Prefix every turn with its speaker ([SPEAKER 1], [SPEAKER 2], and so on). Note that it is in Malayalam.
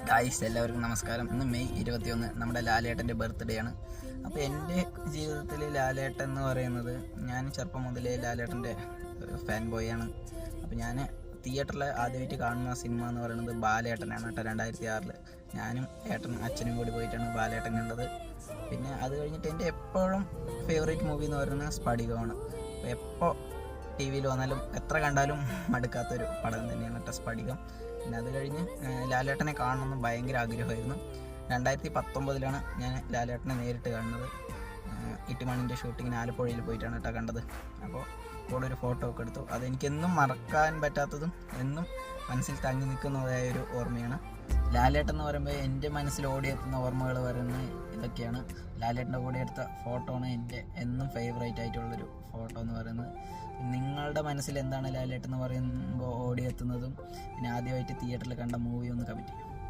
[SPEAKER 1] ഗായ്സ് എല്ലാവർക്കും നമസ്കാരം. ഇന്ന് മെയ് 21 നമ്മുടെ ലാലേട്ടൻ്റെ ബർത്ത്ഡേ ആണ്. അപ്പോൾ എൻ്റെ ജീവിതത്തിൽ ലാലേട്ടൻ എന്ന് പറയുന്നത്, ഞാൻ ചെറുപ്പം മുതലേ ലാലേട്ടൻ്റെ ഫാൻ ബോയാണ്. അപ്പോൾ ഞാൻ തിയേറ്ററിൽ ആദ്യമായിട്ട് കാണുന്ന സിനിമ എന്ന് പറയുന്നത് ബാലേട്ടനാണ് കേട്ടോ. 2006 ഞാനും ഏട്ടനും അച്ഛനും കൂടി പോയിട്ടാണ് ബാലേട്ടൻ കണ്ടത്. പിന്നെ അത് കഴിഞ്ഞിട്ട് എൻ്റെ എപ്പോഴും ഫേവറേറ്റ് മൂവി എന്ന് പറയുന്നത് സ്ഫടികമാണ്. അപ്പോൾ എപ്പോൾ ടി വിയിൽ വന്നാലും എത്ര കണ്ടാലും മടുക്കാത്തൊരു പടം തന്നെയാണ് കേട്ടോ സ്ഫടികം. പിന്നെ അത് കഴിഞ്ഞ് ലാലേട്ടനെ കാണണമെന്ന് ഭയങ്കര ആഗ്രഹമായിരുന്നു. 2019 ഞാൻ ലാലേട്ടനെ നേരിട്ട് കാണുന്നത്. ഇട്ടിമണിൻ്റെ ഷൂട്ടിങ്ങിന് ആലപ്പുഴയിൽ പോയിട്ടാണ് കേട്ടോ കണ്ടത്. അപ്പോൾ കൂടെ ഒരു ഫോട്ടോ ഒക്കെ എടുത്തു. അതെനിക്കെന്നും മറക്കാൻ പറ്റാത്തതും എന്നും മനസ്സിൽ തങ്ങി നിൽക്കുന്നതായൊരു ഓർമ്മയാണ്. ലാലേട്ടൻ എന്ന് പറയുമ്പോൾ എൻ്റെ മനസ്സിൽ ഓടിയെത്തുന്ന ഓർമ്മകൾ വരുന്നത് ഇതൊക്കെയാണ്. ലാലേട്ടൻ്റെ കൂടെ എടുത്ത ഫോട്ടോ ആണ് എൻ്റെ എന്നും ഫേവറേറ്റ് ആയിട്ടുള്ളൊരു ഫോട്ടോ എന്ന് പറയുന്നത്. നിങ്ങളുടെ മനസ്സിൽ എന്താണ് ലാലേട്ടൻ എന്ന് പറയുമ്പോൾ ഓടിയെത്തുന്നതും പിന്നെ ആദ്യമായിട്ട് തിയേറ്ററിൽ കണ്ട മൂവി ഒന്ന് കമൻറ്റ് ചെയ്യും.